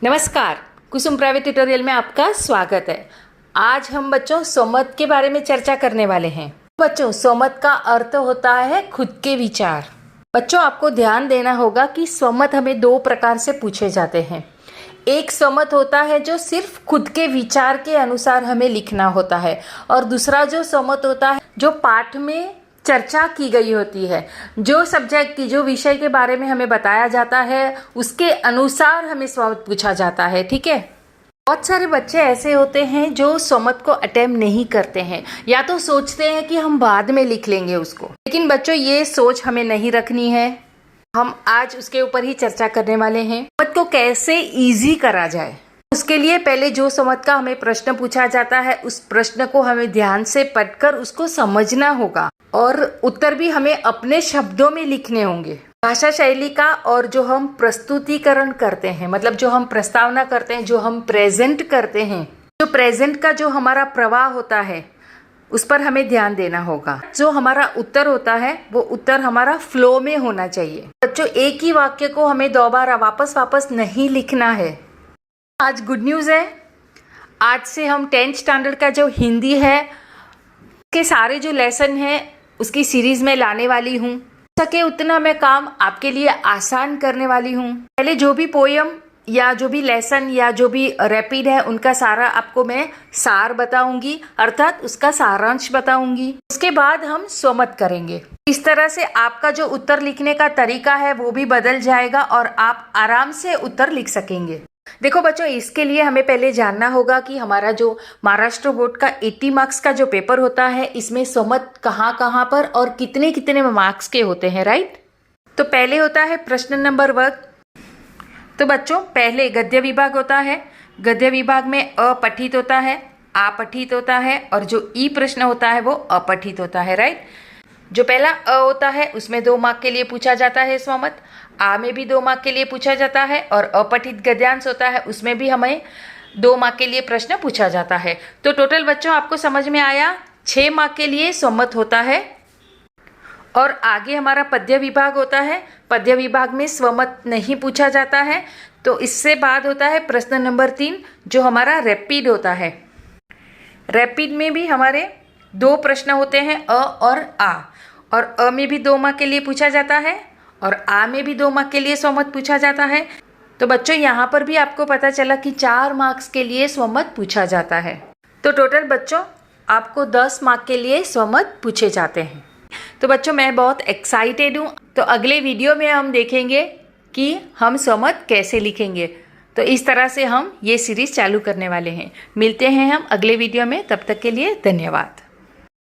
नमस्कार, कुसुम private tutorial में आपका स्वागत है। आज हम बच्चों स्वमत के बारे में चर्चा करने वाले हैं। बच्चों, स्वमत का अर्थ होता है खुद के विचार। बच्चों, आपको ध्यान देना होगा कि स्वमत हमें दो प्रकार से पूछे जाते हैं। एक स्वमत होता है जो सिर्फ खुद के विचार के अनुसार हमें लिखना होता है, और दूसरा जो स्वमत होता है जो पाठ में चर्चा की गई होती है। जो सब्जेक्ट की, जो विषय के बारे में हमें बताया जाता है, उसके अनुसार हमें स्वमत पूछा जाता है। ठीक है। बहुत सारे बच्चे ऐसे होते हैं जो स्वमत को अटेम्प्ट नहीं करते हैं, या तो सोचते हैं कि हम बाद में लिख लेंगे उसको। लेकिन बच्चों, ये सोच हमें नहीं रखनी है। हम आज उसके ऊपर ही चर्चा करने वाले हैं, स्वमत को कैसे इजी करा जाए। उसके लिए पहले जो स्वमत का हमें प्रश्न पूछा जाता है, उस प्रश्न को हमें ध्यान से पढ़कर उसको समझना होगा, और उत्तर भी हमें अपने शब्दों में लिखने होंगे। भाषा शैली का और जो हम प्रस्तुतिकरण करते हैं, मतलब जो हम प्रस्तावना करते हैं, जो हम प्रेजेंट करते हैं, जो प्रेजेंट का जो हमारा प्रवाह होता है, उस पर हमें ध्यान देना होगा। जो हमारा उत्तर होता है, वो उत्तर हमारा फ्लो में होना चाहिए। बच्चों, एक ही वाक्य को हमें दोबारा वापस नहीं लिखना है। आज गुड न्यूज़ है, आज से हम 10th स्टैंडर्ड का जो हिंदी है के सारे जो लेसन हैं उसकी सीरीज में लाने वाली हूँ। सके उतना मैं काम आपके लिए आसान करने वाली हूँ। पहले जो भी पोयम या जो भी लेसन या जो भी रैपिड है, उनका सारा आपको मैं सार बताऊंगी, अर्थात उसका सारांश बताऊंगी। उसके बाद हम स्वमत करेंगे। इस तरह से आपका जो उत्तर लिखने का तरीका है वो भी बदल जाएगा और आप आराम से उत्तर लिख सकेंगे। देखो बच्चों, इसके लिए हमें पहले जानना होगा कि हमारा जो महाराष्ट्र बोर्ड का 80 मार्क्स का जो पेपर होता है, इसमें स्वमत कहाँ पर और कितने मार्क्स के होते हैं, राइट। तो पहले होता है प्रश्न नंबर 1। तो बच्चों, पहले गद्य विभाग होता है। गद्य विभाग में अपठित होता है, आपठित होता है, और जो ई प्रश्न होता है वो अपठित होता है, राइट। जो पहला अ होता है उसमें 2 मार्क के लिए पूछा जाता है स्वमत। आ में भी 2 मार्क के लिए पूछा जाता है, और अपठित गद्यांश होता है उसमें भी हमें 2 मार्क के लिए प्रश्न पूछा जाता है। तो टोटल बच्चों आपको समझ में आया, 6 मार्क के लिए स्वमत होता है। और आगे हमारा पद्य विभाग होता है। पद्य विभाग में स्वमत नहीं पूछा जाता है। तो इससे बाद होता है प्रश्न नंबर 3, जो हमारा रैपिड होता है। रैपिड में भी हमारे 2 प्रश्न होते हैं, अ और आ, और अ में भी 2 मार्क के लिए पूछा जाता है, और आ में भी 2 मार्क के लिए स्वमत पूछा जाता है। तो बच्चों, यहाँ पर भी आपको पता चला कि 4 मार्क्स के लिए स्वमत पूछा जाता है। तो टोटल बच्चों आपको 10 मार्क के लिए स्वमत पूछे जाते हैं। तो बच्चों, मैं बहुत एक्साइटेड हूँ। तो अगले वीडियो में हम देखेंगे कि हम स्वमत कैसे लिखेंगे। तो इस तरह से हम ये सीरीज चालू करने वाले हैं। मिलते हैं हम अगले वीडियो में, तब तक के लिए धन्यवाद।